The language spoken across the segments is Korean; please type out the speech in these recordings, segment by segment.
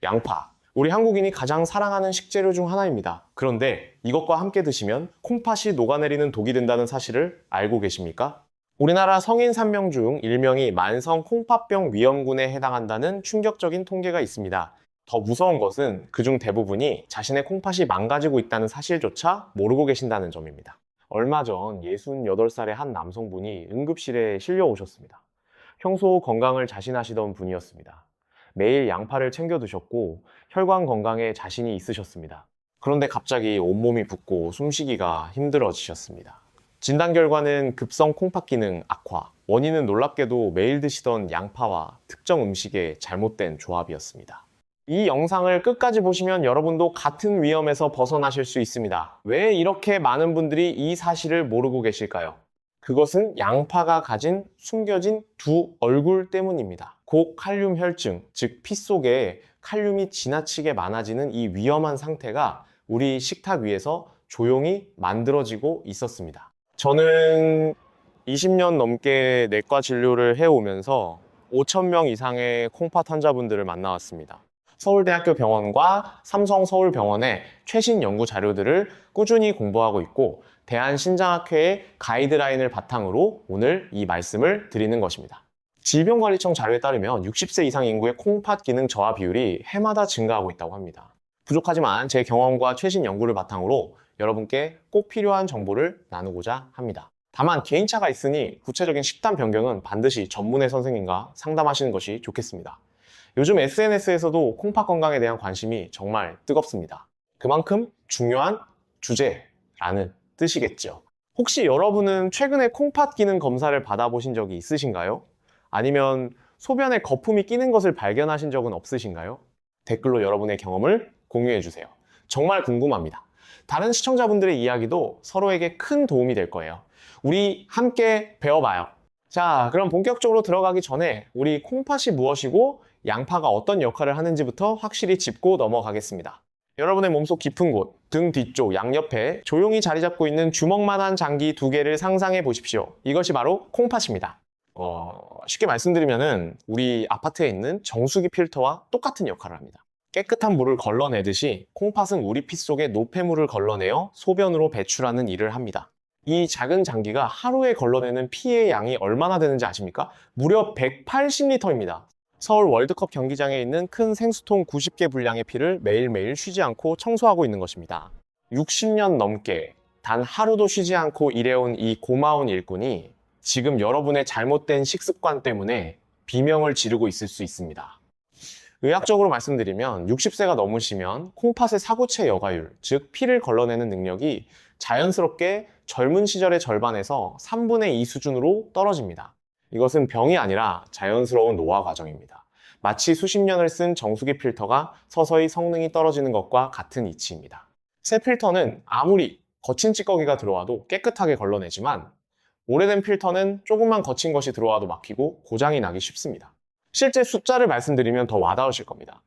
양파. 우리 한국인이 가장 사랑하는 식재료 중 하나입니다. 그런데 이것과 함께 드시면 콩팥이 녹아내리는 독이 된다는 사실을 알고 계십니까? 우리나라 성인 3명 중 1명이 만성 콩팥병 위험군에 해당한다는 충격적인 통계가 있습니다. 더 무서운 것은 그중 대부분이 자신의 콩팥이 망가지고 있다는 사실조차 모르고 계신다는 점입니다. 얼마 전 68살의 한 남성분이 응급실에 실려 오셨습니다. 평소 건강을 자신하시던 분이었습니다. 매일 양파를 챙겨 드셨고 혈관 건강에 자신이 있으셨습니다. 그런데 갑자기 온몸이 붓고 숨쉬기가 힘들어지셨습니다. 진단 결과는 급성 콩팥 기능 악화, 원인은 놀랍게도 매일 드시던 양파와 특정 음식의 잘못된 조합이었습니다. 이 영상을 끝까지 보시면 여러분도 같은 위험에서 벗어나실 수 있습니다. 왜 이렇게 많은 분들이 이 사실을 모르고 계실까요? 그것은 양파가 가진 숨겨진 두 얼굴 때문입니다. 고칼륨 혈증, 즉 피 속에 칼륨이 지나치게 많아지는 이 위험한 상태가 우리 식탁 위에서 조용히 만들어지고 있었습니다. 저는 20년 넘게 내과 진료를 해오면서 5,000명 이상의 콩팥 환자분들을 만나왔습니다. 서울대학교 병원과 삼성서울병원의 최신 연구 자료들을 꾸준히 공부하고 있고 대한신장학회의 가이드라인을 바탕으로 오늘 이 말씀을 드리는 것입니다. 질병관리청 자료에 따르면 60세 이상 인구의 콩팥 기능 저하 비율이 해마다 증가하고 있다고 합니다. 부족하지만 제 경험과 최신 연구를 바탕으로 여러분께 꼭 필요한 정보를 나누고자 합니다. 다만 개인차가 있으니 구체적인 식단 변경은 반드시 전문의 선생님과 상담하시는 것이 좋겠습니다. 요즘 SNS에서도 콩팥 건강에 대한 관심이 정말 뜨겁습니다. 그만큼 중요한 주제라는 뜻이겠죠. 혹시 여러분은 최근에 콩팥 기능 검사를 받아보신 적이 있으신가요? 아니면 소변에 거품이 끼는 것을 발견하신 적은 없으신가요? 댓글로 여러분의 경험을 공유해주세요. 정말 궁금합니다. 다른 시청자분들의 이야기도 서로에게 큰 도움이 될 거예요. 우리 함께 배워봐요. 자, 그럼 본격적으로 들어가기 전에 우리 콩팥이 무엇이고 양파가 어떤 역할을 하는지부터 확실히 짚고 넘어가겠습니다. 여러분의 몸속 깊은 곳, 등 뒤쪽, 양옆에 조용히 자리 잡고 있는 주먹만한 장기 2개를 상상해 보십시오. 이것이 바로 콩팥입니다. 쉽게 말씀드리면은 우리 아파트에 있는 정수기 필터와 똑같은 역할을 합니다. 깨끗한 물을 걸러내듯이 콩팥은 우리 피 속에 노폐물을 걸러내어 소변으로 배출하는 일을 합니다. 이 작은 장기가 하루에 걸러내는 피의 양이 얼마나 되는지 아십니까? 무려 180리터입니다. 서울 월드컵 경기장에 있는 큰 생수통 90개 분량의 피를 매일매일 쉬지 않고 청소하고 있는 것입니다. 60년 넘게 단 하루도 쉬지 않고 일해온 이 고마운 일꾼이 지금 여러분의 잘못된 식습관 때문에 비명을 지르고 있을 수 있습니다. 의학적으로 말씀드리면 60세가 넘으시면 콩팥의 사구체 여과율, 즉 피를 걸러내는 능력이 자연스럽게 젊은 시절의 절반에서 3분의 2 수준으로 떨어집니다. 이것은 병이 아니라 자연스러운 노화 과정입니다. 마치 수십 년을 쓴 정수기 필터가 서서히 성능이 떨어지는 것과 같은 이치입니다. 새 필터는 아무리 거친 찌꺼기가 들어와도 깨끗하게 걸러내지만 오래된 필터는 조금만 거친 것이 들어와도 막히고 고장이 나기 쉽습니다. 실제 숫자를 말씀드리면 더 와닿으실 겁니다.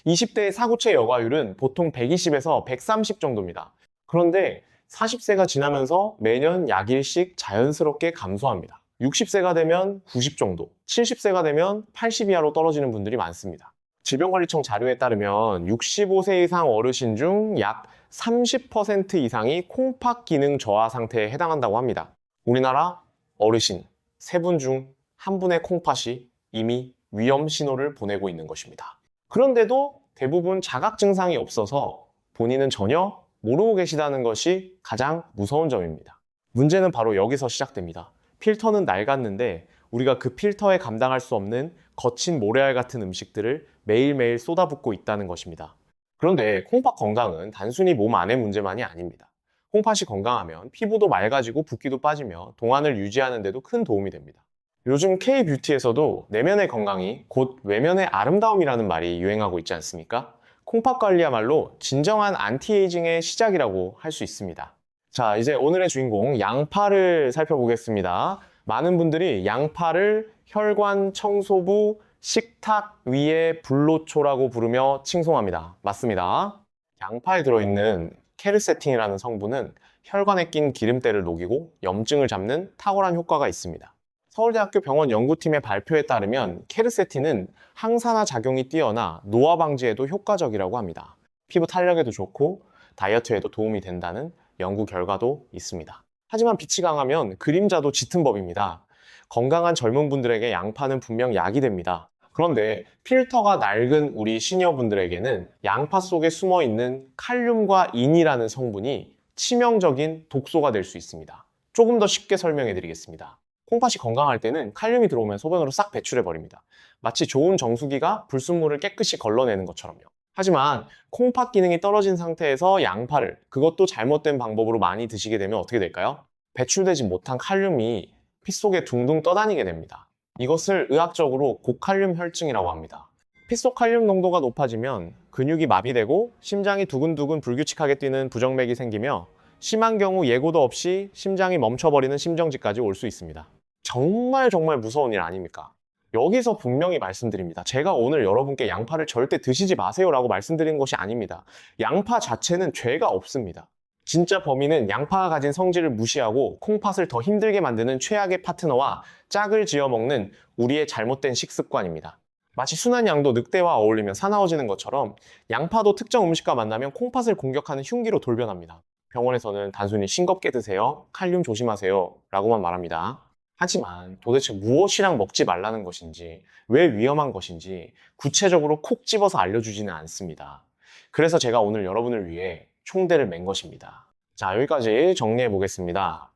20대의 사구체 여과율은 보통 120에서 130 정도입니다. 그런데 40세가 지나면서 매년 약일씩 자연스럽게 감소합니다. 60세가 되면 90 정도, 70세가 되면 80 이하로 떨어지는 분들이 많습니다. 질병관리청 자료에 따르면 65세 이상 어르신 중 약 30% 이상이 콩팥 기능 저하 상태에 해당한다고 합니다. 우리나라 어르신 3분 중 1분의 콩팥이 이미 위험 신호를 보내고 있는 것입니다. 그런데도 대부분 자각 증상이 없어서 본인은 전혀 모르고 계시다는 것이 가장 무서운 점입니다. 문제는 바로 여기서 시작됩니다. 필터는 낡았는데 우리가 그 필터에 감당할 수 없는 거친 모래알 같은 음식들을 매일매일 쏟아붓고 있다는 것입니다. 그런데 콩팥 건강은 단순히 몸 안의 문제만이 아닙니다. 콩팥이 건강하면 피부도 맑아지고 붓기도 빠지며 동안을 유지하는 데도 큰 도움이 됩니다. 요즘 K-뷰티에서도 내면의 건강이 곧 외면의 아름다움이라는 말이 유행하고 있지 않습니까? 콩팥 관리야말로 진정한 안티에이징의 시작이라고 할 수 있습니다. 자, 이제 오늘의 주인공 양파를 살펴보겠습니다. 많은 분들이 양파를 혈관 청소부 식탁 위의 불로초라고 부르며 칭송합니다. 맞습니다. 양파에 들어있는 케르세틴이라는 성분은 혈관에 낀 기름때를 녹이고 염증을 잡는 탁월한 효과가 있습니다. 서울대학교 병원 연구팀의 발표에 따르면 케르세틴은 항산화 작용이 뛰어나 노화 방지에도 효과적이라고 합니다. 피부 탄력에도 좋고 다이어트에도 도움이 된다는 연구 결과도 있습니다. 하지만 빛이 강하면 그림자도 짙은 법입니다. 건강한 젊은 분들에게 양파는 분명 약이 됩니다. 그런데 필터가 낡은 우리 시니어분들에게는 양파 속에 숨어 있는 칼륨과 인이라는 성분이 치명적인 독소가 될 수 있습니다. 조금 더 쉽게 설명해 드리겠습니다. 콩팥이 건강할 때는 칼륨이 들어오면 소변으로 싹 배출해 버립니다. 마치 좋은 정수기가 불순물을 깨끗이 걸러내는 것처럼요. 하지만 콩팥 기능이 떨어진 상태에서 양파를, 그것도 잘못된 방법으로 많이 드시게 되면 어떻게 될까요? 배출되지 못한 칼륨이 피 속에 둥둥 떠다니게 됩니다. 이것을 의학적으로 고칼륨 혈증이라고 합니다. 피 속 칼륨 농도가 높아지면 근육이 마비되고 심장이 두근두근 불규칙하게 뛰는 부정맥이 생기며 심한 경우 예고도 없이 심장이 멈춰버리는 심정지까지 올 수 있습니다. 정말 무서운 일 아닙니까? 여기서 분명히 말씀드립니다. 제가 오늘 여러분께 양파를 절대 드시지 마세요 라고 말씀드리는 것이 아닙니다. 양파 자체는 죄가 없습니다. 진짜 범인은 양파가 가진 성질을 무시하고 콩팥을 더 힘들게 만드는 최악의 파트너와 짝을 지어 먹는 우리의 잘못된 식습관입니다. 마치 순한 양도 늑대와 어울리면 사나워지는 것처럼 양파도 특정 음식과 만나면 콩팥을 공격하는 흉기로 돌변합니다. 병원에서는 단순히 싱겁게 드세요, 칼륨 조심하세요 라고만 말합니다. 하지만 도대체 무엇이랑 먹지 말라는 것인지, 왜 위험한 것인지 구체적으로 콕 집어서 알려주지는 않습니다. 그래서 제가 오늘 여러분을 위해 총대를 맨 것입니다. 자, 여기까지 정리해 보겠습니다.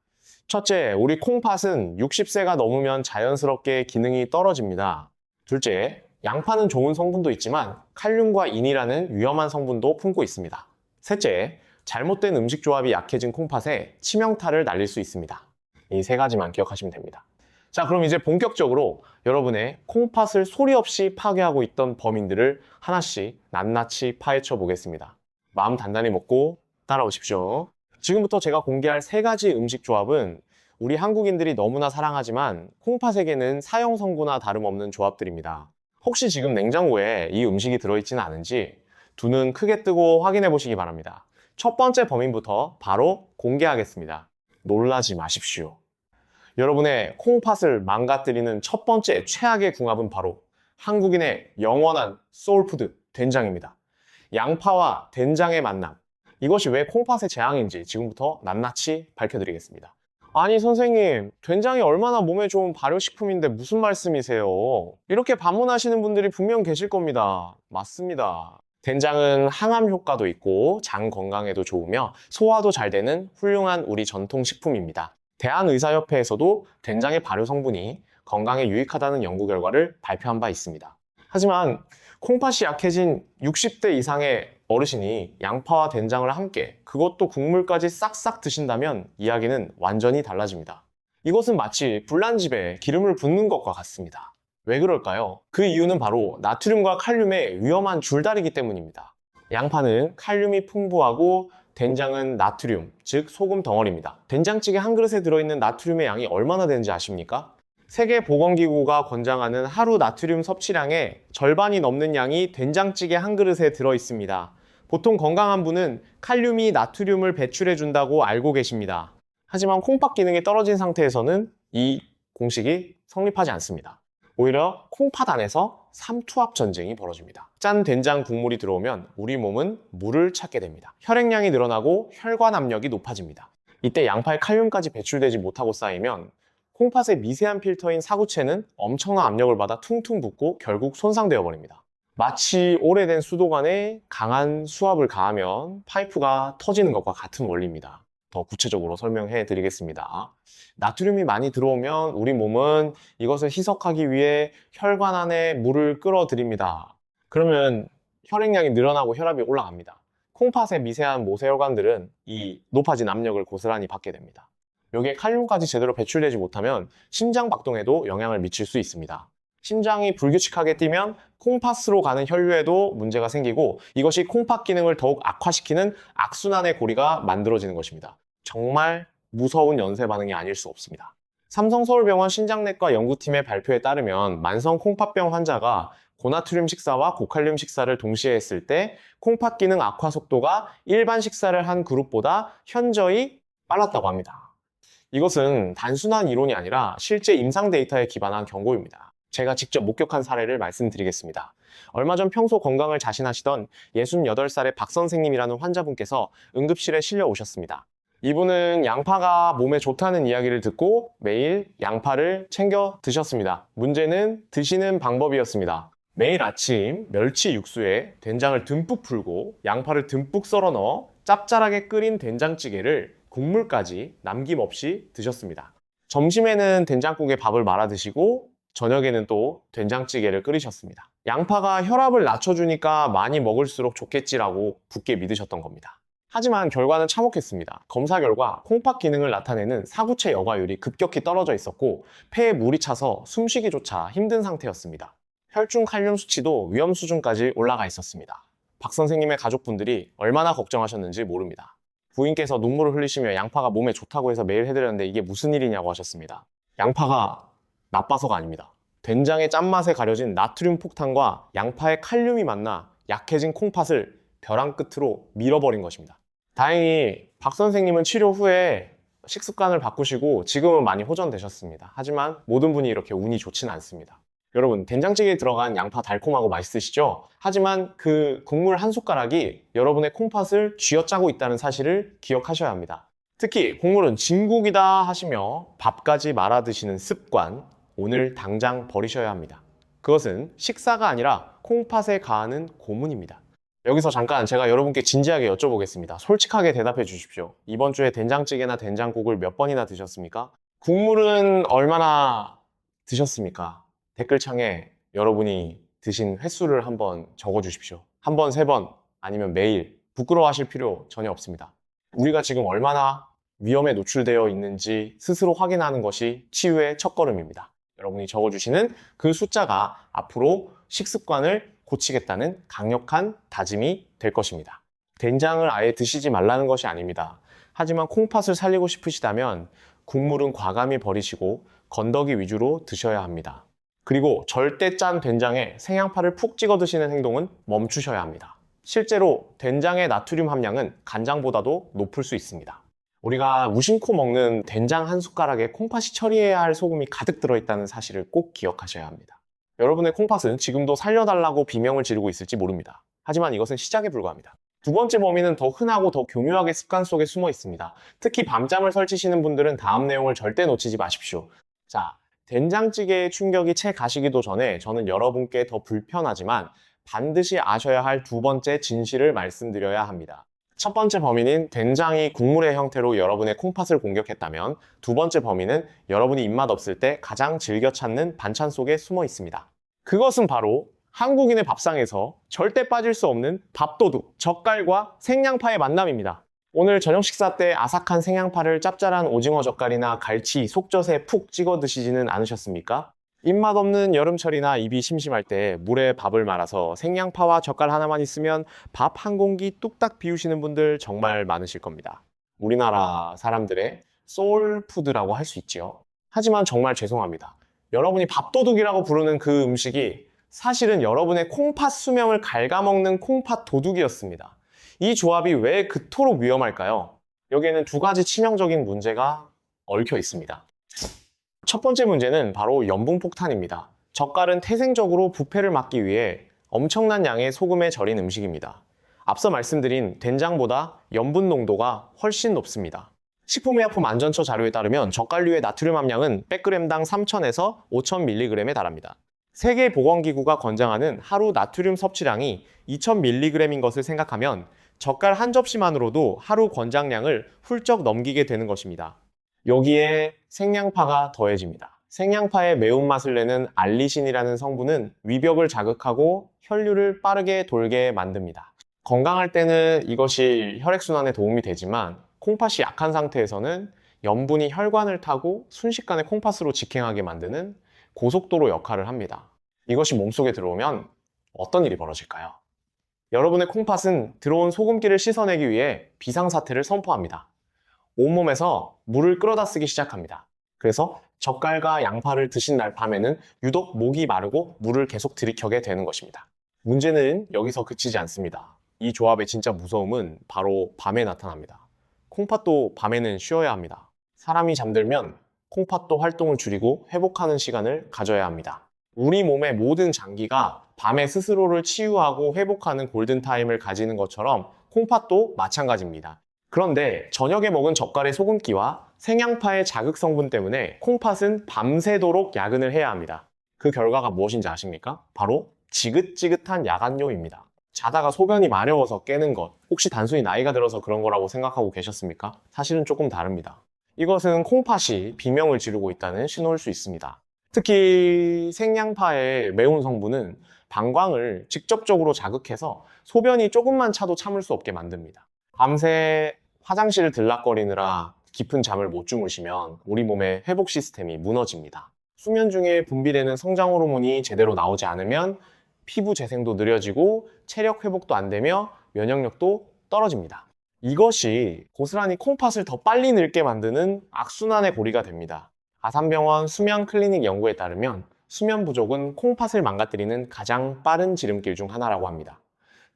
첫째, 우리 콩팥은 60세가 넘으면 자연스럽게 기능이 떨어집니다. 둘째, 양파는 좋은 성분도 있지만 칼륨과 인이라는 위험한 성분도 품고 있습니다. 셋째, 잘못된 음식 조합이 약해진 콩팥에 치명타를 날릴 수 있습니다. 이 세 가지만 기억하시면 됩니다. 자, 그럼 이제 본격적으로 여러분의 콩팥을 소리 없이 파괴하고 있던 범인들을 하나씩 낱낱이 파헤쳐 보겠습니다. 마음 단단히 먹고 따라오십시오. 지금부터 제가 공개할 세 가지 음식 조합은 우리 한국인들이 너무나 사랑하지만 콩팥에게는 사형 선고나 다름없는 조합들입니다. 혹시 지금 냉장고에 이 음식이 들어있지는 않은지 두 눈 크게 뜨고 확인해 보시기 바랍니다. 첫 번째 범인부터 바로 공개하겠습니다. 놀라지 마십시오. 여러분의 콩팥을 망가뜨리는 첫 번째 최악의 궁합은 바로 한국인의 영원한 소울푸드 된장입니다. 양파와 된장의 만남, 이것이 왜 콩팥의 재앙인지 지금부터 낱낱이 밝혀드리겠습니다. 아니 선생님, 된장이 얼마나 몸에 좋은 발효식품인데 무슨 말씀이세요? 이렇게 반문하시는 분들이 분명 계실 겁니다. 맞습니다. 된장은 항암 효과도 있고 장 건강에도 좋으며 소화도 잘 되는 훌륭한 우리 전통 식품입니다. 대한의사협회에서도 된장의 발효 성분이 건강에 유익하다는 연구 결과를 발표한 바 있습니다. 하지만 콩팥이 약해진 60대 이상의 어르신이 양파와 된장을 함께, 그것도 국물까지 싹싹 드신다면 이야기는 완전히 달라집니다. 이것은 마치 불난 집에 기름을 붓는 것과 같습니다. 왜 그럴까요? 그 이유는 바로 나트륨과 칼륨의 위험한 줄다리기 때문입니다. 양파는 칼륨이 풍부하고 된장은 나트륨, 즉 소금 덩어리입니다. 된장찌개 한 그릇에 들어있는 나트륨의 양이 얼마나 되는지 아십니까? 세계보건기구가 권장하는 하루 나트륨 섭취량의 절반이 넘는 양이 된장찌개 한 그릇에 들어있습니다. 보통 건강한 분은 칼륨이 나트륨을 배출해준다고 알고 계십니다. 하지만 콩팥 기능이 떨어진 상태에서는 이 공식이 성립하지 않습니다. 오히려 콩팥 안에서 삼투압 전쟁이 벌어집니다. 짠 된장 국물이 들어오면 우리 몸은 물을 찾게 됩니다. 혈액량이 늘어나고 혈관 압력이 높아집니다. 이때 양파의 칼륨까지 배출되지 못하고 쌓이면 콩팥의 미세한 필터인 사구체는 엄청난 압력을 받아 퉁퉁 붓고 결국 손상되어 버립니다. 마치 오래된 수도관에 강한 수압을 가하면 파이프가 터지는 것과 같은 원리입니다. 더 구체적으로 설명해 드리겠습니다. 나트륨이 많이 들어오면 우리 몸은 이것을 희석하기 위해 혈관 안에 물을 끌어들입니다. 그러면 혈액량이 늘어나고 혈압이 올라갑니다. 콩팥의 미세한 모세혈관들은 이 높아진 압력을 고스란히 받게 됩니다. 여기에 칼륨까지 제대로 배출되지 못하면 심장 박동에도 영향을 미칠 수 있습니다. 심장이 불규칙하게 뛰면 콩팥으로 가는 혈류에도 문제가 생기고 이것이 콩팥 기능을 더욱 악화시키는 악순환의 고리가 만들어지는 것입니다. 정말 무서운 연쇄 반응이 아닐 수 없습니다. 삼성서울병원 신장내과 연구팀의 발표에 따르면 만성 콩팥병 환자가 고나트륨 식사와 고칼륨 식사를 동시에 했을 때 콩팥 기능 악화 속도가 일반 식사를 한 그룹보다 현저히 빨랐다고 합니다. 이것은 단순한 이론이 아니라 실제 임상 데이터에 기반한 경고입니다. 제가 직접 목격한 사례를 말씀드리겠습니다. 얼마 전 평소 건강을 자신하시던 68살의 박 선생님이라는 환자분께서 응급실에 실려 오셨습니다. 이분은 양파가 몸에 좋다는 이야기를 듣고 매일 양파를 챙겨 드셨습니다. 문제는 드시는 방법이었습니다. 매일 아침 멸치 육수에 된장을 듬뿍 풀고 양파를 듬뿍 썰어 넣어 짭짤하게 끓인 된장찌개를 국물까지 남김없이 드셨습니다. 점심에는 된장국에 밥을 말아 드시고 저녁에는 또 된장찌개를 끓이셨습니다. 양파가 혈압을 낮춰주니까 많이 먹을수록 좋겠지라고 굳게 믿으셨던 겁니다. 하지만 결과는 참혹했습니다. 검사 결과 콩팥 기능을 나타내는 사구체 여과율이 급격히 떨어져 있었고 폐에 물이 차서 숨쉬기조차 힘든 상태였습니다. 혈중 칼륨 수치도 위험 수준까지 올라가 있었습니다. 박 선생님의 가족분들이 얼마나 걱정하셨는지 모릅니다. 부인께서 눈물을 흘리시며 양파가 몸에 좋다고 해서 매일 해드렸는데 이게 무슨 일이냐고 하셨습니다. 양파가 나빠서가 아닙니다. 된장의 짠맛에 가려진 나트륨 폭탄과 양파의 칼륨이 만나 약해진 콩팥을 벼랑 끝으로 밀어버린 것입니다. 다행히 박 선생님은 치료 후에 식습관을 바꾸시고 지금은 많이 호전되셨습니다. 하지만 모든 분이 이렇게 운이 좋지는 않습니다. 여러분, 된장찌개에 들어간 양파 달콤하고 맛있으시죠? 하지만 그 국물 한 숟가락이 여러분의 콩팥을 쥐어짜고 있다는 사실을 기억하셔야 합니다. 특히 국물은 진국이다 하시며 밥까지 말아 드시는 습관, 오늘 당장 버리셔야 합니다. 그것은 식사가 아니라 콩팥에 가하는 고문입니다. 여기서 잠깐 제가 여러분께 진지하게 여쭤보겠습니다. 솔직하게 대답해 주십시오. 이번 주에 된장찌개나 된장국을 몇 번이나 드셨습니까? 국물은 얼마나 드셨습니까? 댓글창에 여러분이 드신 횟수를 한번 적어 주십시오. 한 번, 세 번, 아니면 매일. 부끄러워하실 필요 전혀 없습니다. 우리가 지금 얼마나 위험에 노출되어 있는지 스스로 확인하는 것이 치유의 첫걸음입니다. 여러분이 적어주시는 그 숫자가 앞으로 식습관을 고치겠다는 강력한 다짐이 될 것입니다. 된장을 아예 드시지 말라는 것이 아닙니다. 하지만 콩팥을 살리고 싶으시다면 국물은 과감히 버리시고 건더기 위주로 드셔야 합니다. 그리고 절대 짠 된장에 생양파를 푹 찍어 드시는 행동은 멈추셔야 합니다. 실제로 된장의 나트륨 함량은 간장보다도 높을 수 있습니다. 우리가 무심코 먹는 된장 한 숟가락에 콩팥이 처리해야 할 소금이 가득 들어있다는 사실을 꼭 기억하셔야 합니다. 여러분의 콩팥은 지금도 살려달라고 비명을 지르고 있을지 모릅니다. 하지만 이것은 시작에 불과합니다. 두 번째 범위는 더 흔하고 더 교묘하게 습관 속에 숨어 있습니다. 특히 밤잠을 설치시는 분들은 다음 내용을 절대 놓치지 마십시오. 자, 된장찌개의 충격이 채 가시기도 전에 저는 여러분께 더 불편하지만 반드시 아셔야 할 두 번째 진실을 말씀드려야 합니다. 첫 번째 범위는 된장이 국물의 형태로 여러분의 콩팥을 공격했다면 두 번째 범위는 여러분이 입맛 없을 때 가장 즐겨 찾는 반찬 속에 숨어 있습니다. 그것은 바로 한국인의 밥상에서 절대 빠질 수 없는 밥도둑, 젓갈과 생양파의 만남입니다. 오늘 저녁 식사 때 아삭한 생양파를 짭짤한 오징어 젓갈이나 갈치, 속젓에 푹 찍어 드시지는 않으셨습니까? 입맛 없는 여름철이나 입이 심심할 때 물에 밥을 말아서 생양파와 젓갈 하나만 있으면 밥 한 공기 뚝딱 비우시는 분들 정말 많으실 겁니다. 우리나라 사람들의 소울푸드라고 할 수 있지요. 하지만 정말 죄송합니다. 여러분이 밥도둑이라고 부르는 그 음식이 사실은 여러분의 콩팥 수명을 갉아먹는 콩팥 도둑이었습니다. 이 조합이 왜 그토록 위험할까요? 여기에는 두 가지 치명적인 문제가 얽혀 있습니다. 첫 번째 문제는 바로 염분폭탄입니다. 젓갈은 태생적으로 부패를 막기 위해 엄청난 양의 소금에 절인 음식입니다. 앞서 말씀드린 된장보다 염분 농도가 훨씬 높습니다. 식품의약품안전처 자료에 따르면 젓갈류의 나트륨 함량은 100g당 3,000에서 5,000mg에 달합니다. 세계보건기구가 권장하는 하루 나트륨 섭취량이 2,000mg인 것을 생각하면 젓갈 한 접시만으로도 하루 권장량을 훌쩍 넘기게 되는 것입니다. 여기에 생양파가 더해집니다. 생양파의 매운맛을 내는 알리신이라는 성분은 위벽을 자극하고 혈류를 빠르게 돌게 만듭니다. 건강할 때는 이것이 혈액순환에 도움이 되지만 콩팥이 약한 상태에서는 염분이 혈관을 타고 순식간에 콩팥으로 직행하게 만드는 고속도로 역할을 합니다. 이것이 몸속에 들어오면 어떤 일이 벌어질까요? 여러분의 콩팥은 들어온 소금기를 씻어내기 위해 비상사태를 선포합니다. 온몸에서 물을 끌어다 쓰기 시작합니다. 그래서 젓갈과 양파를 드신 날 밤에는 유독 목이 마르고 물을 계속 들이켜게 되는 것입니다. 문제는 여기서 그치지 않습니다. 이 조합의 진짜 무서움은 바로 밤에 나타납니다. 콩팥도 밤에는 쉬어야 합니다. 사람이 잠들면 콩팥도 활동을 줄이고 회복하는 시간을 가져야 합니다. 우리 몸의 모든 장기가 밤에 스스로를 치유하고 회복하는 골든타임을 가지는 것처럼 콩팥도 마찬가지입니다. 그런데 저녁에 먹은 젓갈의 소금기와 생양파의 자극 성분 때문에 콩팥은 밤새도록 야근을 해야 합니다. 그 결과가 무엇인지 아십니까? 바로 지긋지긋한 야간뇨입니다. 자다가 소변이 마려워서 깨는 것, 혹시 단순히 나이가 들어서 그런 거라고 생각하고 계셨습니까? 사실은 조금 다릅니다. 이것은 콩팥이 비명을 지르고 있다는 신호일 수 있습니다. 특히 생양파의 매운 성분은 방광을 직접적으로 자극해서 소변이 조금만 차도 참을 수 없게 만듭니다. 밤새 화장실을 들락거리느라 깊은 잠을 못 주무시면 우리 몸의 회복 시스템이 무너집니다. 수면 중에 분비되는 성장 호르몬이 제대로 나오지 않으면 피부 재생도 느려지고 체력 회복도 안 되며 면역력도 떨어집니다. 이것이 고스란히 콩팥을 더 빨리 늙게 만드는 악순환의 고리가 됩니다. 아산병원 수면 클리닉 연구에 따르면 수면 부족은 콩팥을 망가뜨리는 가장 빠른 지름길 중 하나라고 합니다.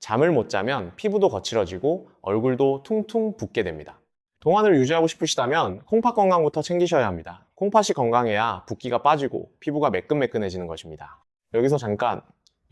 잠을 못 자면 피부도 거칠어지고 얼굴도 퉁퉁 붓게 됩니다. 동안을 유지하고 싶으시다면 콩팥 건강부터 챙기셔야 합니다. 콩팥이 건강해야 붓기가 빠지고 피부가 매끈매끈해지는 것입니다. 여기서 잠깐,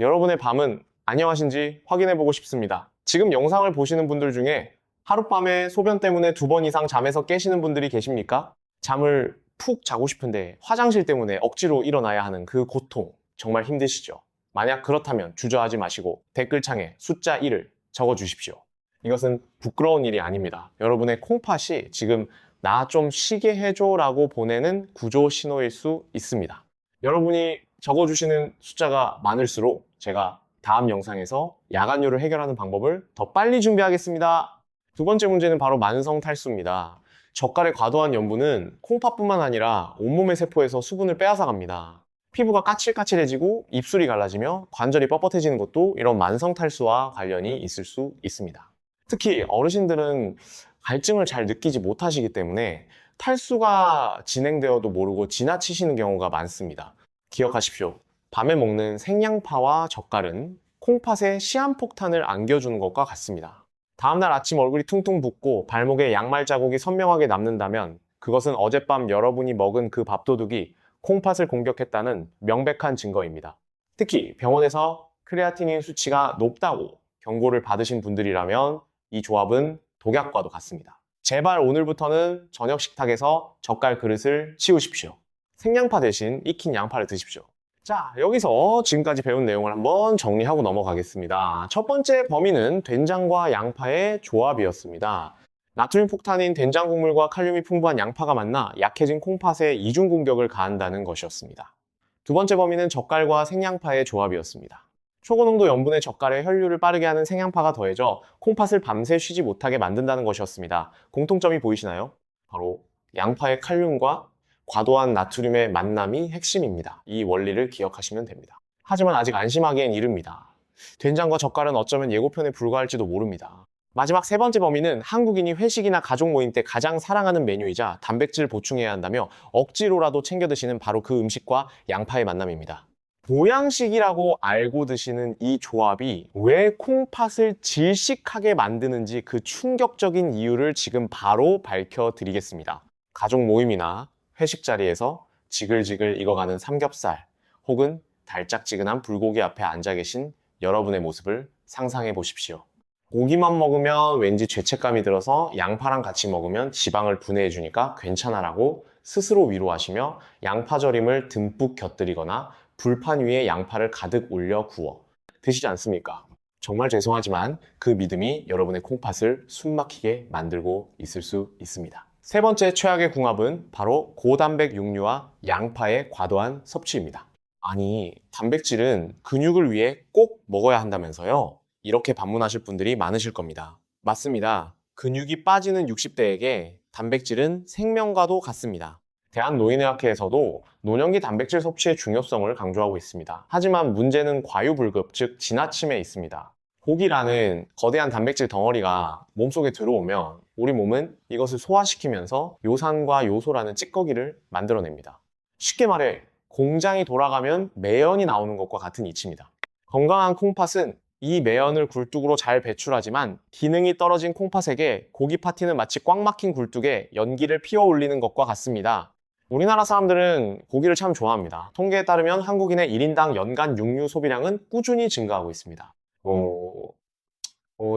여러분의 밤은 안녕하신지 확인해보고 싶습니다. 지금 영상을 보시는 분들 중에 하룻밤에 소변 때문에 2번 이상 잠에서 깨시는 분들이 계십니까? 잠을 푹 자고 싶은데 화장실 때문에 억지로 일어나야 하는 그 고통, 정말 힘드시죠? 만약 그렇다면 주저하지 마시고 댓글창에 숫자 1을 적어주십시오. 이것은 부끄러운 일이 아닙니다. 여러분의 콩팥이 지금 나 좀 쉬게 해줘 라고 보내는 구조 신호일 수 있습니다. 여러분이 적어주시는 숫자가 많을수록 제가 다음 영상에서 야간뇨를 해결하는 방법을 더 빨리 준비하겠습니다. 두 번째 문제는 바로 만성 탈수입니다. 젓갈의 과도한 염분은 콩팥뿐만 아니라 온몸의 세포에서 수분을 빼앗아 갑니다. 피부가 까칠까칠해지고 입술이 갈라지며 관절이 뻣뻣해지는 것도 이런 만성 탈수와 관련이 있을 수 있습니다. 특히 어르신들은 갈증을 잘 느끼지 못하시기 때문에 탈수가 진행되어도 모르고 지나치시는 경우가 많습니다. 기억하십시오. 밤에 먹는 생양파와 젓갈은 콩팥에 시한폭탄을 안겨주는 것과 같습니다. 다음날 아침 얼굴이 퉁퉁 붓고 발목에 양말 자국이 선명하게 남는다면 그것은 어젯밤 여러분이 먹은 그 밥도둑이 콩팥을 공격했다는 명백한 증거입니다. 특히 병원에서 크레아티닌 수치가 높다고 경고를 받으신 분들이라면 이 조합은 독약과도 같습니다. 제발 오늘부터는 저녁 식탁에서 젓갈 그릇을 치우십시오. 생양파 대신 익힌 양파를 드십시오. 자, 여기서 지금까지 배운 내용을 한번 정리하고 넘어가겠습니다. 첫 번째 범위는 된장과 양파의 조합이었습니다. 나트륨 폭탄인 된장 국물과 칼륨이 풍부한 양파가 만나 약해진 콩팥에 이중 공격을 가한다는 것이었습니다. 두 번째 범위는 젓갈과 생양파의 조합이었습니다. 초고농도 염분의 젓갈에 혈류를 빠르게 하는 생양파가 더해져 콩팥을 밤새 쉬지 못하게 만든다는 것이었습니다. 공통점이 보이시나요? 바로 양파의 칼륨과 과도한 나트륨의 만남이 핵심입니다. 이 원리를 기억하시면 됩니다. 하지만 아직 안심하기엔 이릅니다. 된장과 젓갈은 어쩌면 예고편에 불과할지도 모릅니다. 마지막 세 번째 범위는 한국인이 회식이나 가족 모임 때 가장 사랑하는 메뉴이자 단백질 보충해야 한다며 억지로라도 챙겨 드시는 바로 그 음식과 양파의 만남입니다. 보양식이라고 알고 드시는 이 조합이 왜 콩팥을 질식하게 만드는지 그 충격적인 이유를 지금 바로 밝혀드리겠습니다. 가족 모임이나 회식 자리에서 지글지글 익어가는 삼겹살 혹은 달짝지근한 불고기 앞에 앉아 계신 여러분의 모습을 상상해 보십시오. 고기만 먹으면 왠지 죄책감이 들어서 양파랑 같이 먹으면 지방을 분해해 주니까 괜찮아라고 스스로 위로하시며 양파절임을 듬뿍 곁들이거나 불판 위에 양파를 가득 올려 구워 드시지 않습니까? 정말 죄송하지만 그 믿음이 여러분의 콩팥을 숨막히게 만들고 있을 수 있습니다. 세 번째 최악의 궁합은 바로 고단백 육류와 양파의 과도한 섭취입니다. 아니, 단백질은 근육을 위해 꼭 먹어야 한다면서요? 이렇게 반문하실 분들이 많으실 겁니다. 맞습니다. 근육이 빠지는 60대에게 단백질은 생명과도 같습니다. 대한노인의학회에서도 노년기 단백질 섭취의 중요성을 강조하고 있습니다. 하지만 문제는 과유불급, 즉 지나침에 있습니다. 고기라는 거대한 단백질 덩어리가 몸속에 들어오면 우리 몸은 이것을 소화시키면서 요산과 요소라는 찌꺼기를 만들어냅니다. 쉽게 말해 공장이 돌아가면 매연이 나오는 것과 같은 이치입니다. 건강한 콩팥은 이 매연을 굴뚝으로 잘 배출하지만 기능이 떨어진 콩팥에게 고기 파티는 마치 꽉 막힌 굴뚝에 연기를 피워 올리는 것과 같습니다. 우리나라 사람들은 고기를 참 좋아합니다. 통계에 따르면 한국인의 1인당 연간 육류 소비량은 꾸준히 증가하고 있습니다.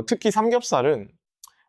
특히 삼겹살은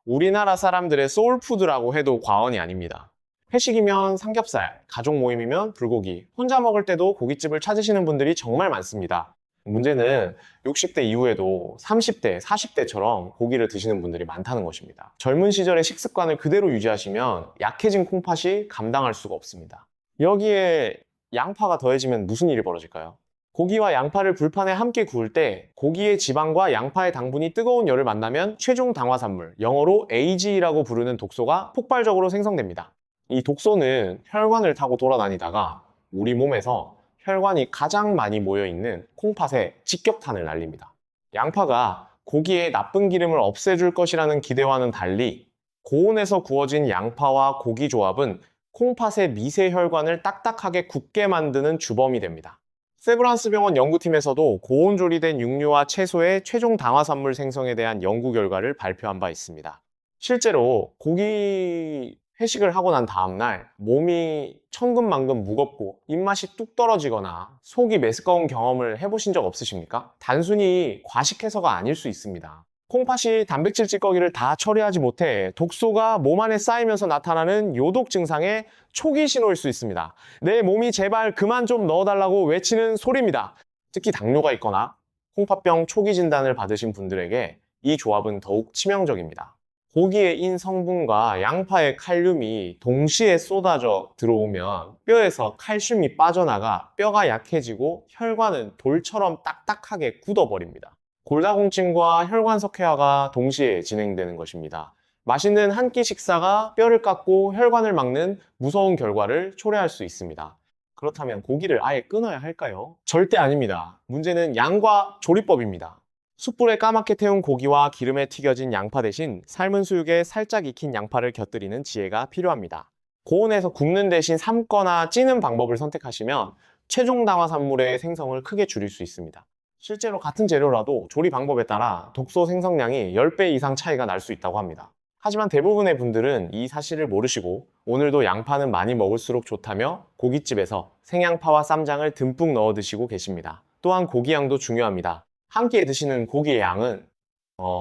우리나라 사람들의 소울푸드라고 해도 과언이 아닙니다. 회식이면 삼겹살, 가족 모임이면 불고기, 혼자 먹을 때도 고깃집을 찾으시는 분들이 정말 많습니다. 문제는 60대 이후에도 30대, 40대처럼 고기를 드시는 분들이 많다는 것입니다. 젊은 시절의 식습관을 그대로 유지하시면 약해진 콩팥이 감당할 수가 없습니다. 여기에 양파가 더해지면 무슨 일이 벌어질까요? 고기와 양파를 불판에 함께 구울 때 고기의 지방과 양파의 당분이 뜨거운 열을 만나면 최종 당화산물, 영어로 AGE라고 부르는 독소가 폭발적으로 생성됩니다. 이 독소는 혈관을 타고 돌아다니다가 우리 몸에서 혈관이 가장 많이 모여있는 콩팥에 직격탄을 날립니다. 양파가 고기의 나쁜 기름을 없애줄 것이라는 기대와는 달리 고온에서 구워진 양파와 고기 조합은 콩팥의 미세 혈관을 딱딱하게 굳게 만드는 주범이 됩니다. 세브란스 병원 연구팀에서도 고온 조리된 육류와 채소의 최종 당화산물 생성에 대한 연구 결과를 발표한 바 있습니다. 실제로 고기 회식을 하고 난 다음날 몸이 천근만근 무겁고 입맛이 뚝 떨어지거나 속이 메스꺼운 경험을 해보신 적 없으십니까? 단순히 과식해서가 아닐 수 있습니다. 콩팥이 단백질 찌꺼기를 다 처리하지 못해 독소가 몸 안에 쌓이면서 나타나는 요독 증상의 초기 신호일 수 있습니다. 내 몸이 제발 그만 좀 넣어달라고 외치는 소리입니다. 특히 당뇨가 있거나 콩팥병 초기 진단을 받으신 분들에게 이 조합은 더욱 치명적입니다. 고기의 인 성분과 양파의 칼륨이 동시에 쏟아져 들어오면 뼈에서 칼슘이 빠져나가 뼈가 약해지고 혈관은 돌처럼 딱딱하게 굳어버립니다. 골다공증과 혈관 석회화가 동시에 진행되는 것입니다. 맛있는 한 끼 식사가 뼈를 깎고 혈관을 막는 무서운 결과를 초래할 수 있습니다. 그렇다면 고기를 아예 끊어야 할까요? 절대 아닙니다. 문제는 양과 조리법입니다. 숯불에 까맣게 태운 고기와 기름에 튀겨진 양파 대신 삶은 수육에 살짝 익힌 양파를 곁들이는 지혜가 필요합니다. 고온에서 굽는 대신 삶거나 찌는 방법을 선택하시면 최종 당화산물의 생성을 크게 줄일 수 있습니다. 실제로 같은 재료라도 조리 방법에 따라 독소 생성량이 10배 이상 차이가 날 수 있다고 합니다. 하지만 대부분의 분들은 이 사실을 모르시고 오늘도 양파는 많이 먹을수록 좋다며 고깃집에서 생양파와 쌈장을 듬뿍 넣어 드시고 계십니다. 또한 고기 양도 중요합니다. 한 끼에 드시는 고기의 양은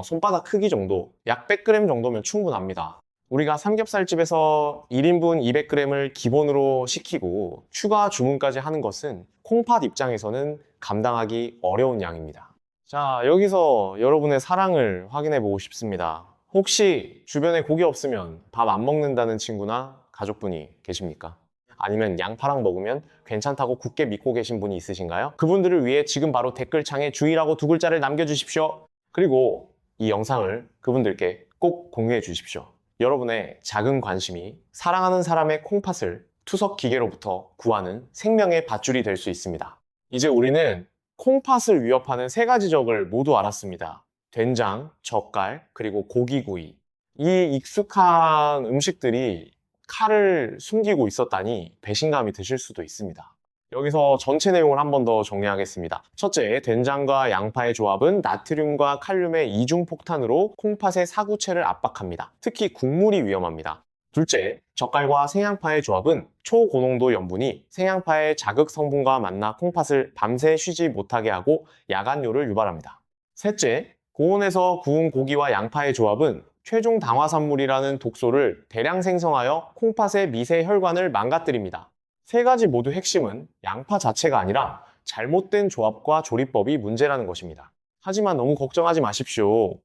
손바닥 크기 정도, 약 100g 정도면 충분합니다. 우리가 삼겹살집에서 1인분 200g을 기본으로 시키고 추가 주문까지 하는 것은 콩팥 입장에서는 감당하기 어려운 양입니다. 자, 여기서 여러분의 사랑을 확인해 보고 싶습니다. 혹시 주변에 고기 없으면 밥 안 먹는다는 친구나 가족분이 계십니까? 아니면 양파랑 먹으면 괜찮다고 굳게 믿고 계신 분이 있으신가요? 그분들을 위해 지금 바로 댓글창에 주의라고 2글자를 남겨주십시오. 그리고 이 영상을 그분들께 꼭 공유해 주십시오. 여러분의 작은 관심이 사랑하는 사람의 콩팥을 투석 기계로부터 구하는 생명의 밧줄이 될 수 있습니다. 이제 우리는 콩팥을 위협하는 3가지 적을 모두 알았습니다. 된장, 젓갈, 그리고 고기구이. 이 익숙한 음식들이 칼을 숨기고 있었다니 배신감이 드실 수도 있습니다. 여기서 전체 내용을 한 번 더 정리하겠습니다. 첫째, 된장과 양파의 조합은 나트륨과 칼륨의 이중폭탄으로 콩팥의 사구체를 압박합니다. 특히 국물이 위험합니다. 둘째, 젓갈과 생양파의 조합은 초고농도 염분이 생양파의 자극 성분과 만나 콩팥을 밤새 쉬지 못하게 하고 야간뇨를 유발합니다. 셋째, 고온에서 구운 고기와 양파의 조합은 최종 당화산물이라는 독소를 대량 생성하여 콩팥의 미세 혈관을 망가뜨립니다. 3가지 모두 핵심은 양파 자체가 아니라 잘못된 조합과 조리법이 문제라는 것입니다. 하지만 너무 걱정하지 마십시오.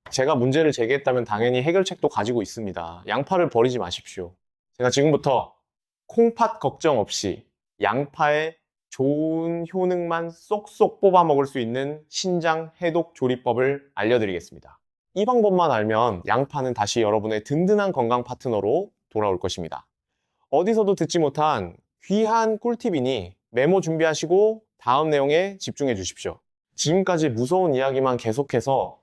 제가 문제를 제기했다면 당연히 해결책도 가지고 있습니다. 양파를 버리지 마십시오. 제가 지금부터 콩팥 걱정 없이 양파의 좋은 효능만 쏙쏙 뽑아 먹을 수 있는 신장 해독 조리법을 알려드리겠습니다. 이 방법만 알면 양파는 다시 여러분의 든든한 건강 파트너로 돌아올 것입니다. 어디서도 듣지 못한 귀한 꿀팁이니 메모 준비하시고 다음 내용에 집중해 주십시오. 지금까지 무서운 이야기만 계속해서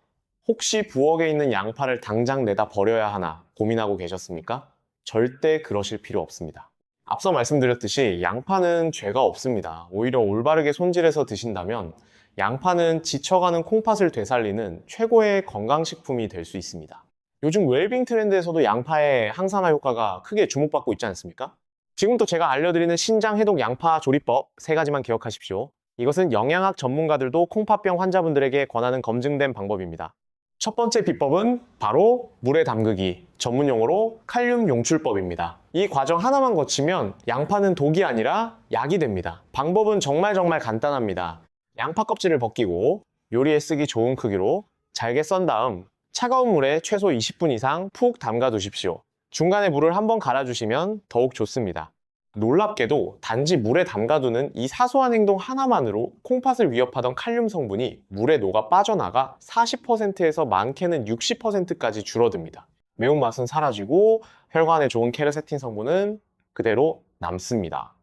혹시 부엌에 있는 양파를 당장 내다 버려야 하나 고민하고 계셨습니까? 절대 그러실 필요 없습니다. 앞서 말씀드렸듯이 양파는 죄가 없습니다. 오히려 올바르게 손질해서 드신다면 양파는 지쳐가는 콩팥을 되살리는 최고의 건강식품이 될 수 있습니다. 요즘 웰빙 트렌드에서도 양파의 항산화 효과가 크게 주목받고 있지 않습니까? 지금부터 제가 알려드리는 신장 해독 양파 조리법 3가지만 기억하십시오. 이것은 영양학 전문가들도 콩팥병 환자분들에게 권하는 검증된 방법입니다. 첫 번째 비법은 바로 물에 담그기, 전문용어로 칼륨 용출법입니다. 이 과정 하나만 거치면 양파는 독이 아니라 약이 됩니다. 방법은 정말 간단합니다. 양파 껍질을 벗기고 요리에 쓰기 좋은 크기로 잘게 썬 다음 차가운 물에 최소 20분 이상 푹 담가 두십시오. 중간에 물을 한번 갈아주시면 더욱 좋습니다. 놀랍게도 단지 물에 담가두는 이 사소한 행동 하나만으로 콩팥을 위협하던 칼륨 성분이 물에 녹아 빠져나가 40%에서 많게는 60%까지 줄어듭니다. 매운맛은 사라지고 혈관에 좋은 케르세틴 성분은 그대로 남습니다.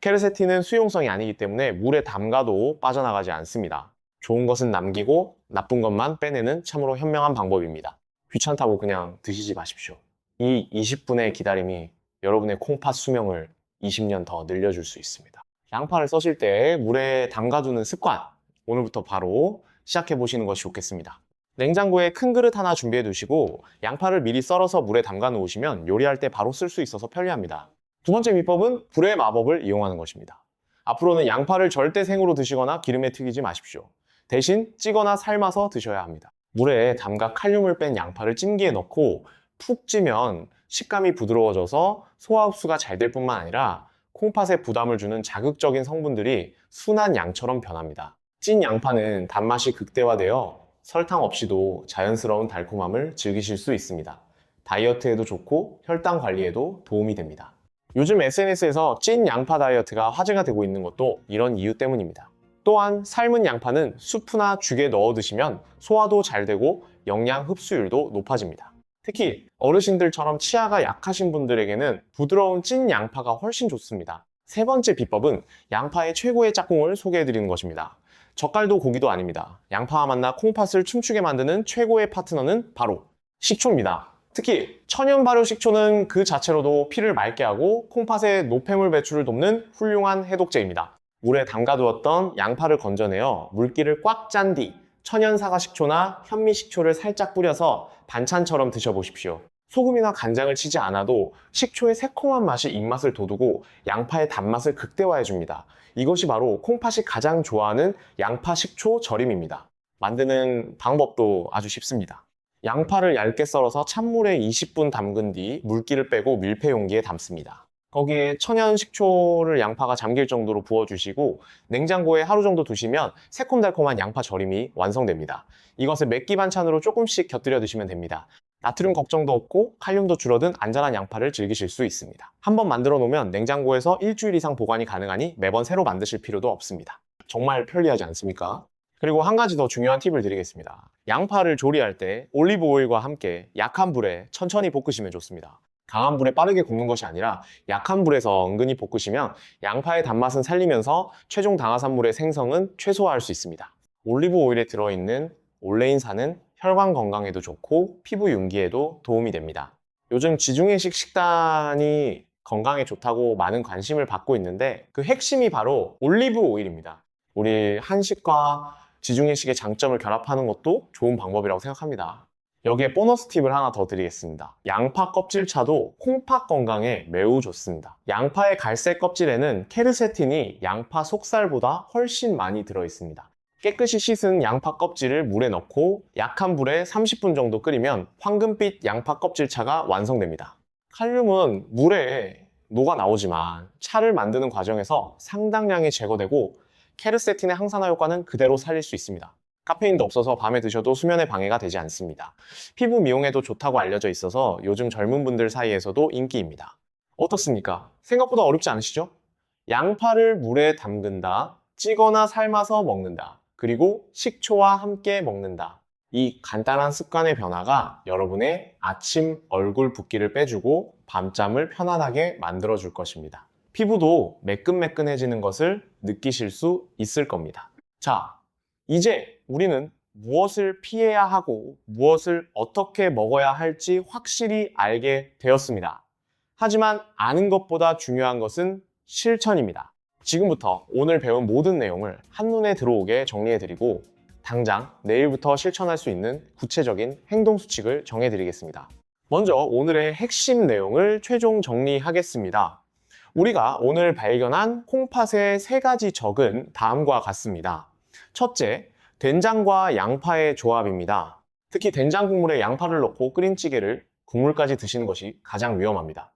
케르세틴은 수용성이 아니기 때문에 물에 담가도 빠져나가지 않습니다. 좋은 것은 남기고 나쁜 것만 빼내는 참으로 현명한 방법입니다. 귀찮다고 그냥 드시지 마십시오. 이 20분의 기다림이 여러분의 콩팥 수명을 20년 더 늘려줄 수 있습니다. 양파를 써실 때 물에 담가두는 습관, 오늘부터 바로 시작해 보시는 것이 좋겠습니다. 냉장고에 큰 그릇 하나 준비해 두시고 양파를 미리 썰어서 물에 담가 놓으시면 요리할 때 바로 쓸 수 있어서 편리합니다. 두 번째 비법은 불의 마법을 이용하는 것입니다. 앞으로는 양파를 절대 생으로 드시거나 기름에 튀기지 마십시오. 대신 찌거나 삶아서 드셔야 합니다. 물에 담가 칼륨을 뺀 양파를 찜기에 넣고 푹 찌면 식감이 부드러워져서 소화 흡수가 잘 될 뿐만 아니라 콩팥에 부담을 주는 자극적인 성분들이 순한 양처럼 변합니다. 찐 양파는 단맛이 극대화되어 설탕 없이도 자연스러운 달콤함을 즐기실 수 있습니다. 다이어트에도 좋고 혈당 관리에도 도움이 됩니다. 요즘 SNS에서 찐 양파 다이어트가 화제가 되고 있는 것도 이런 이유 때문입니다. 또한 삶은 양파는 수프나 죽에 넣어 드시면 소화도 잘 되고 영양 흡수율도 높아집니다. 특히 어르신들처럼 치아가 약하신 분들에게는 부드러운 찐 양파가 훨씬 좋습니다. 세 번째 비법은 양파의 최고의 짝꿍을 소개해드리는 것입니다. 젓갈도 고기도 아닙니다. 양파와 만나 콩팥을 춤추게 만드는 최고의 파트너는 바로 식초입니다. 특히 천연 발효 식초는 그 자체로도 피를 맑게 하고 콩팥의 노폐물 배출을 돕는 훌륭한 해독제입니다. 물에 담가두었던 양파를 건져내어 물기를 꽉 짠 뒤 천연 사과 식초나 현미 식초를 살짝 뿌려서 반찬처럼 드셔보십시오. 소금이나 간장을 치지 않아도 식초의 새콤한 맛이 입맛을 돋우고 양파의 단맛을 극대화해줍니다. 이것이 바로 콩팥이 가장 좋아하는 양파 식초 절임입니다. 만드는 방법도 아주 쉽습니다. 양파를 얇게 썰어서 찬물에 20분 담근 뒤 물기를 빼고 밀폐 용기에 담습니다. 거기에 천연 식초를 양파가 잠길 정도로 부어주시고 냉장고에 하루 정도 두시면 새콤달콤한 양파 절임이 완성됩니다. 이것을 맵기 반찬으로 조금씩 곁들여 드시면 됩니다. 나트륨 걱정도 없고 칼륨도 줄어든 안전한 양파를 즐기실 수 있습니다. 한번 만들어 놓으면 냉장고에서 일주일 이상 보관이 가능하니 매번 새로 만드실 필요도 없습니다. 정말 편리하지 않습니까? 그리고 한 가지 더 중요한 팁을 드리겠습니다. 양파를 조리할 때 올리브 오일과 함께 약한 불에 천천히 볶으시면 좋습니다. 강한 불에 빠르게 굽는 것이 아니라 약한 불에서 은근히 볶으시면 양파의 단맛은 살리면서 최종 당화산물의 생성은 최소화할 수 있습니다. 올리브 오일에 들어있는 올레인산은 혈관 건강에도 좋고 피부 윤기에도 도움이 됩니다. 요즘 지중해식 식단이 건강에 좋다고 많은 관심을 받고 있는데 그 핵심이 바로 올리브 오일입니다. 우리 한식과 지중해식의 장점을 결합하는 것도 좋은 방법이라고 생각합니다. 여기에 보너스 팁을 하나 더 드리겠습니다. 양파 껍질차도 콩팥 건강에 매우 좋습니다. 양파의 갈색 껍질에는 케르세틴이 양파 속살보다 훨씬 많이 들어있습니다. 깨끗이 씻은 양파 껍질을 물에 넣고 약한 불에 30분 정도 끓이면 황금빛 양파 껍질차가 완성됩니다. 칼륨은 물에 녹아 나오지만 차를 만드는 과정에서 상당량이 제거되고 케르세틴의 항산화 효과는 그대로 살릴 수 있습니다. 카페인도 없어서 밤에 드셔도 수면에 방해가 되지 않습니다. 피부 미용에도 좋다고 알려져 있어서 요즘 젊은 분들 사이에서도 인기입니다. 어떻습니까? 생각보다 어렵지 않으시죠? 양파를 물에 담근다, 찌거나 삶아서 먹는다, 그리고 식초와 함께 먹는다. 이 간단한 습관의 변화가 여러분의 아침 얼굴 붓기를 빼주고 밤잠을 편안하게 만들어줄 것입니다. 피부도 매끈매끈해지는 것을 느끼실 수 있을 겁니다. 자, 이제 우리는 무엇을 피해야 하고 무엇을 어떻게 먹어야 할지 확실히 알게 되었습니다. 하지만 아는 것보다 중요한 것은 실천입니다. 지금부터 오늘 배운 모든 내용을 한눈에 들어오게 정리해드리고 당장 내일부터 실천할 수 있는 구체적인 행동 수칙을 정해드리겠습니다. 먼저 오늘의 핵심 내용을 최종 정리하겠습니다. 우리가 오늘 발견한 콩팥의 3가지 적은 다음과 같습니다. 첫째, 된장과 양파의 조합입니다. 특히 된장 국물에 양파를 넣고 끓인 찌개를 국물까지 드시는 것이 가장 위험합니다.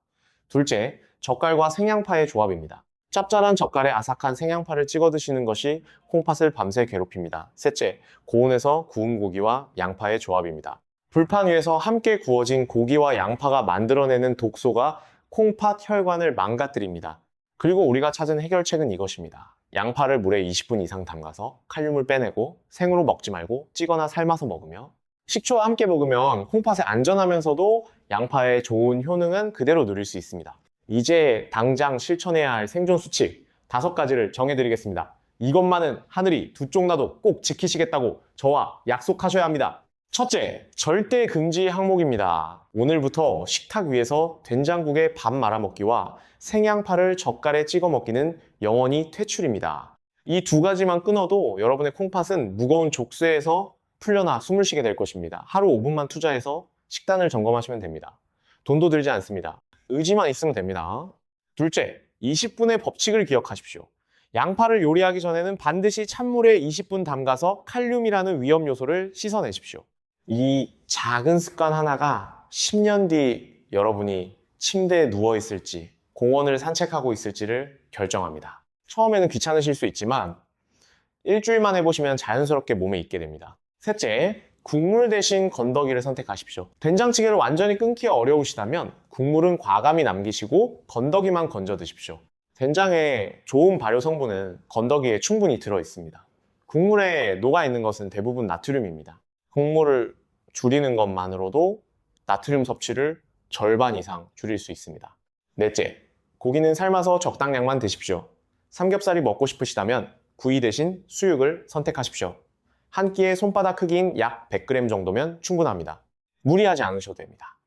둘째, 젓갈과 생양파의 조합입니다. 짭짤한 젓갈에 아삭한 생양파를 찍어 드시는 것이 콩팥을 밤새 괴롭힙니다. 셋째, 고온에서 구운 고기와 양파의 조합입니다. 불판 위에서 함께 구워진 고기와 양파가 만들어내는 독소가 콩팥 혈관을 망가뜨립니다. 그리고 우리가 찾은 해결책은 이것입니다. 양파를 물에 20분 이상 담가서 칼륨을 빼내고 생으로 먹지 말고 찌거나 삶아서 먹으며 식초와 함께 먹으면 콩팥에 안전하면서도 양파의 좋은 효능은 그대로 누릴 수 있습니다. 이제 당장 실천해야 할 생존 수칙 5가지를 정해드리겠습니다. 이것만은 하늘이 두 쪽 나도 꼭 지키시겠다고 저와 약속하셔야 합니다. 첫째, 절대 금지 항목입니다. 오늘부터 식탁 위에서 된장국에 밥 말아먹기와 생양파를 젓갈에 찍어 먹기는 영원히 퇴출입니다. 이 2가지만 끊어도 여러분의 콩팥은 무거운 족쇄에서 풀려나 숨을 쉬게 될 것입니다. 하루 5분만 투자해서 식단을 점검하시면 됩니다. 돈도 들지 않습니다. 의지만 있으면 됩니다. 둘째, 20분의 법칙을 기억하십시오. 양파를 요리하기 전에는 반드시 찬물에 20분 담가서 칼륨이라는 위험 요소를 씻어내십시오. 이 작은 습관 하나가 10년 뒤 여러분이 침대에 누워 있을지 공원을 산책하고 있을지를 결정합니다. 처음에는 귀찮으실 수 있지만 일주일만 해보시면 자연스럽게 몸에 익게 됩니다. 셋째, 국물 대신 건더기를 선택하십시오. 된장찌개를 완전히 끊기 어려우시다면 국물은 과감히 남기시고 건더기만 건져 드십시오. 된장의 좋은 발효 성분은 건더기에 충분히 들어 있습니다. 국물에 녹아있는 것은 대부분 나트륨입니다. 국물을 줄이는 것만으로도 나트륨 섭취를 절반 이상 줄일 수 있습니다. 넷째, 고기는 삶아서 적당량만 드십시오. 삼겹살이 먹고 싶으시다면 구이 대신 수육을 선택하십시오. 한 끼의 손바닥 크기인 약 100g 정도면 충분합니다. 무리하지 않으셔도 됩니다.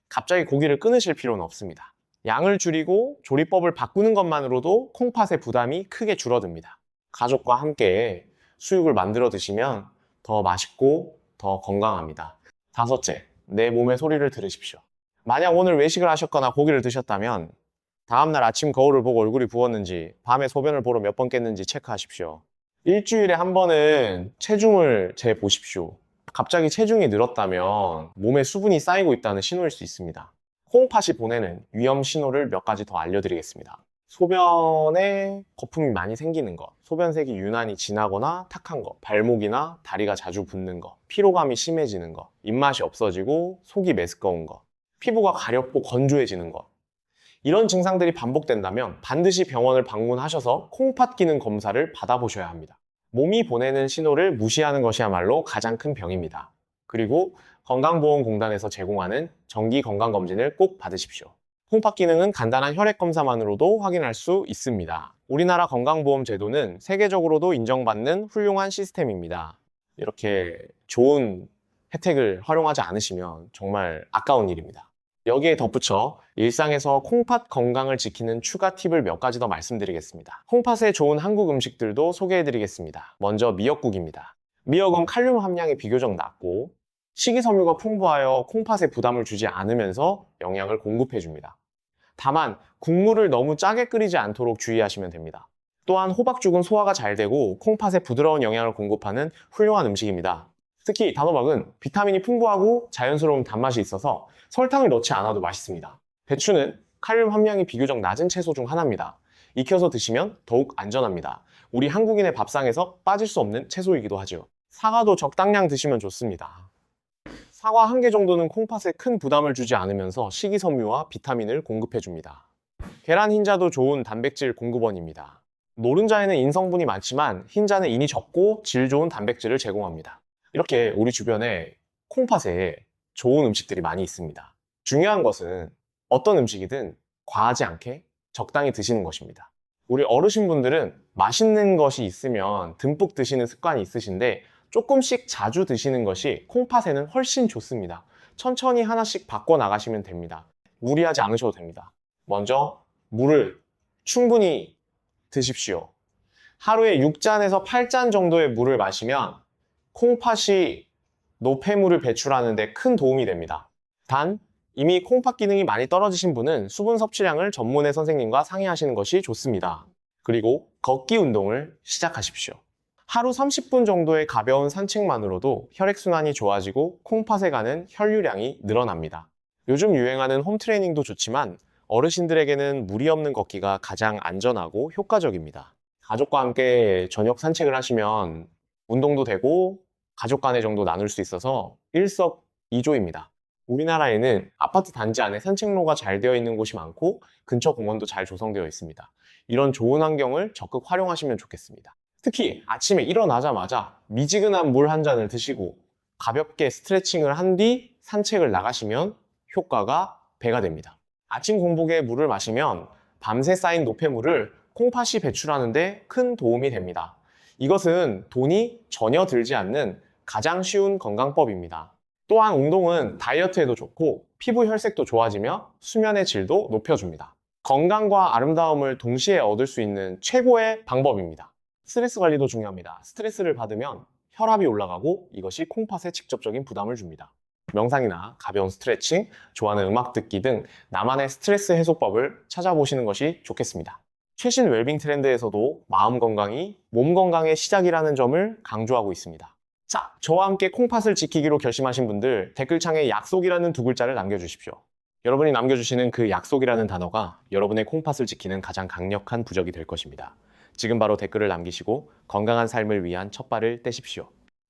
갑자기 고기를 끊으실 필요는 없습니다. 양을 줄이고 조리법을 바꾸는 것만으로도 콩팥의 부담이 크게 줄어듭니다. 가족과 함께 수육을 만들어 드시면 더 맛있고 더 건강합니다. 5째, 내 몸의 소리를 들으십시오. 만약 오늘 외식을 하셨거나 고기를 드셨다면 다음날 아침 거울을 보고 얼굴이 부었는지 밤에 소변을 보러 몇 번 깼는지 체크하십시오. 일주일에 한 번은 체중을 재보십시오. 갑자기 체중이 늘었다면 몸에 수분이 쌓이고 있다는 신호일 수 있습니다. 콩팥이 보내는 위험 신호를 몇 가지 더 알려드리겠습니다. 소변에 거품이 많이 생기는 것, 소변색이 유난히 진하거나 탁한 것, 발목이나 다리가 자주 붓는 것, 피로감이 심해지는 것, 입맛이 없어지고 속이 메스꺼운 것, 피부가 가렵고 건조해지는 것, 이런 증상들이 반복된다면 반드시 병원을 방문하셔서 콩팥 기능 검사를 받아보셔야 합니다. 몸이 보내는 신호를 무시하는 것이야말로 가장 큰 병입니다. 그리고 건강보험공단에서 제공하는 정기 건강검진을 꼭 받으십시오. 콩팥 기능은 간단한 혈액 검사만으로도 확인할 수 있습니다. 우리나라 건강보험 제도는 세계적으로도 인정받는 훌륭한 시스템입니다. 이렇게 좋은 혜택을 활용하지 않으시면 정말 아까운 일입니다. 여기에 덧붙여 일상에서 콩팥 건강을 지키는 추가 팁을 몇 가지 더 말씀드리겠습니다. 콩팥에 좋은 한국 음식들도 소개해드리겠습니다. 먼저 미역국입니다. 미역은 칼륨 함량이 비교적 낮고 식이섬유가 풍부하여 콩팥에 부담을 주지 않으면서 영양을 공급해줍니다. 다만 국물을 너무 짜게 끓이지 않도록 주의하시면 됩니다. 또한 호박죽은 소화가 잘 되고 콩팥에 부드러운 영양을 공급하는 훌륭한 음식입니다. 특히 단호박은 비타민이 풍부하고 자연스러운 단맛이 있어서 설탕을 넣지 않아도 맛있습니다. 배추는 칼륨 함량이 비교적 낮은 채소 중 하나입니다. 익혀서 드시면 더욱 안전합니다. 우리 한국인의 밥상에서 빠질 수 없는 채소이기도 하죠. 사과도 적당량 드시면 좋습니다. 사과 1개 정도는 콩팥에 큰 부담을 주지 않으면서 식이섬유와 비타민을 공급해줍니다. 계란 흰자도 좋은 단백질 공급원입니다. 노른자에는 인성분이 많지만 흰자는 인이 적고 질 좋은 단백질을 제공합니다. 이렇게 우리 주변에 콩팥에 좋은 음식들이 많이 있습니다. 중요한 것은 어떤 음식이든 과하지 않게 적당히 드시는 것입니다. 우리 어르신분들은 맛있는 것이 있으면 듬뿍 드시는 습관이 있으신데 조금씩 자주 드시는 것이 콩팥에는 훨씬 좋습니다. 천천히 하나씩 바꿔 나가시면 됩니다. 무리하지 않으셔도 됩니다. 먼저 물을 충분히 드십시오. 하루에 6잔에서 8잔 정도의 물을 마시면 콩팥이 노폐물을 배출하는 데 큰 도움이 됩니다. 단, 이미 콩팥 기능이 많이 떨어지신 분은 수분 섭취량을 전문의 선생님과 상의하시는 것이 좋습니다. 그리고 걷기 운동을 시작하십시오. 하루 30분 정도의 가벼운 산책만으로도 혈액순환이 좋아지고 콩팥에 가는 혈류량이 늘어납니다. 요즘 유행하는 홈트레이닝도 좋지만 어르신들에게는 무리 없는 걷기가 가장 안전하고 효과적입니다. 가족과 함께 저녁 산책을 하시면 운동도 되고 가족 간의 정도 나눌 수 있어서 일석이조입니다. 우리나라에는 아파트 단지 안에 산책로가 잘 되어 있는 곳이 많고 근처 공원도 잘 조성되어 있습니다. 이런 좋은 환경을 적극 활용하시면 좋겠습니다. 특히 아침에 일어나자마자 미지근한 물 한 잔을 드시고 가볍게 스트레칭을 한 뒤 산책을 나가시면 효과가 배가 됩니다. 아침 공복에 물을 마시면 밤새 쌓인 노폐물을 콩팥이 배출하는 데 큰 도움이 됩니다. 이것은 돈이 전혀 들지 않는 가장 쉬운 건강법입니다. 또한 운동은 다이어트에도 좋고 피부 혈색도 좋아지며 수면의 질도 높여줍니다. 건강과 아름다움을 동시에 얻을 수 있는 최고의 방법입니다. 스트레스 관리도 중요합니다. 스트레스를 받으면 혈압이 올라가고 이것이 콩팥에 직접적인 부담을 줍니다. 명상이나 가벼운 스트레칭, 좋아하는 음악 듣기 등 나만의 스트레스 해소법을 찾아보시는 것이 좋겠습니다. 최신 웰빙 트렌드에서도 마음 건강이 몸 건강의 시작이라는 점을 강조하고 있습니다. 자, 저와 함께 콩팥을 지키기로 결심하신 분들 댓글창에 약속이라는 두 글자를 남겨주십시오. 여러분이 남겨주시는 그 약속이라는 단어가 여러분의 콩팥을 지키는 가장 강력한 부적이 될 것입니다. 지금 바로 댓글을 남기시고 건강한 삶을 위한 첫발을 떼십시오.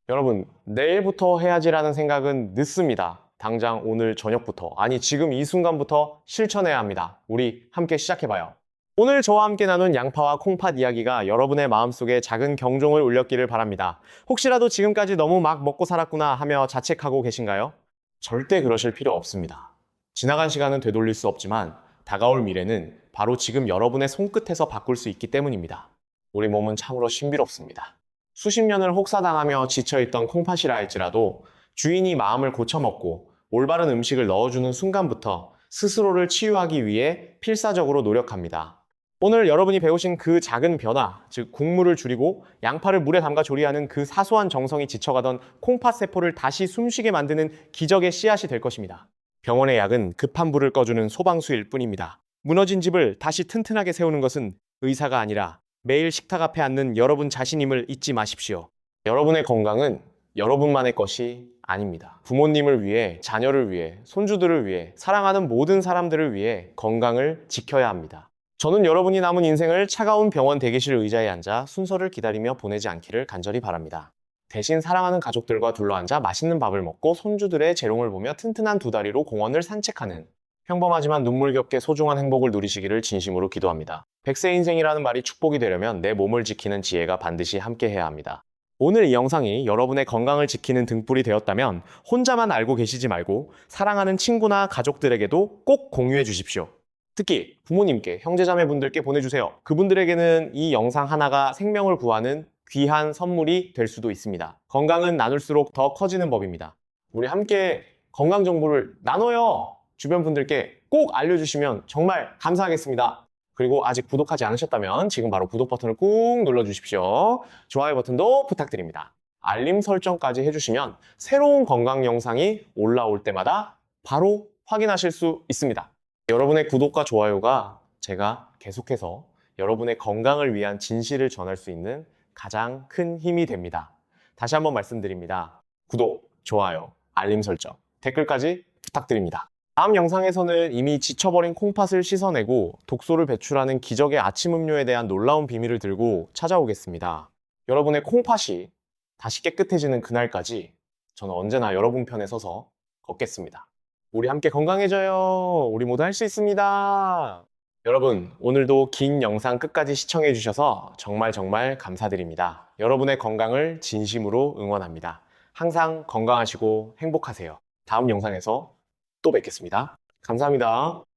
여러분, 내일부터 해야지라는 생각은 늦습니다. 당장 오늘 저녁부터, 아니 지금 이 순간부터 실천해야 합니다. 우리 함께 시작해봐요. 오늘 저와 함께 나눈 양파와 콩팥 이야기가 여러분의 마음속에 작은 경종을 울렸기를 바랍니다. 혹시라도 지금까지 너무 막 먹고 살았구나 하며 자책하고 계신가요? 절대 그러실 필요 없습니다. 지나간 시간은 되돌릴 수 없지만 다가올 미래는 바로 지금 여러분의 손끝에서 바꿀 수 있기 때문입니다. 우리 몸은 참으로 신비롭습니다. 수십 년을 혹사당하며 지쳐있던 콩팥이라 할지라도 주인이 마음을 고쳐먹고 올바른 음식을 넣어주는 순간부터 스스로를 치유하기 위해 필사적으로 노력합니다. 오늘 여러분이 배우신 그 작은 변화, 즉 국물을 줄이고 양파를 물에 담가 조리하는 그 사소한 정성이 지쳐가던 콩팥 세포를 다시 숨쉬게 만드는 기적의 씨앗이 될 것입니다. 병원의 약은 급한 불을 꺼주는 소방수일 뿐입니다. 무너진 집을 다시 튼튼하게 세우는 것은 의사가 아니라 매일 식탁 앞에 앉는 여러분 자신임을 잊지 마십시오. 여러분의 건강은 여러분만의 것이 아닙니다. 부모님을 위해, 자녀를 위해, 손주들을 위해, 사랑하는 모든 사람들을 위해 건강을 지켜야 합니다. 저는 여러분이 남은 인생을 차가운 병원 대기실 의자에 앉아 순서를 기다리며 보내지 않기를 간절히 바랍니다. 대신 사랑하는 가족들과 둘러앉아 맛있는 밥을 먹고 손주들의 재롱을 보며 튼튼한 두 다리로 공원을 산책하는 평범하지만 눈물겹게 소중한 행복을 누리시기를 진심으로 기도합니다. 100세 인생이라는 말이 축복이 되려면 내 몸을 지키는 지혜가 반드시 함께해야 합니다. 오늘 이 영상이 여러분의 건강을 지키는 등불이 되었다면 혼자만 알고 계시지 말고 사랑하는 친구나 가족들에게도 꼭 공유해 주십시오. 특히 부모님께, 형제자매분들께 보내주세요. 그분들에게는 이 영상 하나가 생명을 구하는 귀한 선물이 될 수도 있습니다. 건강은 나눌수록 더 커지는 법입니다. 우리 함께 건강 정보를 나눠요. 주변 분들께 꼭 알려주시면 정말 감사하겠습니다. 그리고 아직 구독하지 않으셨다면 지금 바로 구독 버튼을 꾹 눌러주십시오. 좋아요 버튼도 부탁드립니다. 알림 설정까지 해주시면 새로운 건강 영상이 올라올 때마다 바로 확인하실 수 있습니다. 여러분의 구독과 좋아요가 제가 계속해서 여러분의 건강을 위한 진실을 전할 수 있는 가장 큰 힘이 됩니다. 다시 한번 말씀드립니다. 구독, 좋아요, 알림 설정, 댓글까지 부탁드립니다. 다음 영상에서는 이미 지쳐버린 콩팥을 씻어내고 독소를 배출하는 기적의 아침 음료에 대한 놀라운 비밀을 들고 찾아오겠습니다. 여러분의 콩팥이 다시 깨끗해지는 그날까지 저는 언제나 여러분 편에 서서 걷겠습니다. 우리 함께 건강해져요. 우리 모두 할 수 있습니다. 여러분, 오늘도 긴 영상 끝까지 시청해 주셔서 정말 감사드립니다. 여러분의 건강을 진심으로 응원합니다. 항상 건강하시고 행복하세요. 다음 영상에서 또 뵙겠습니다. 감사합니다.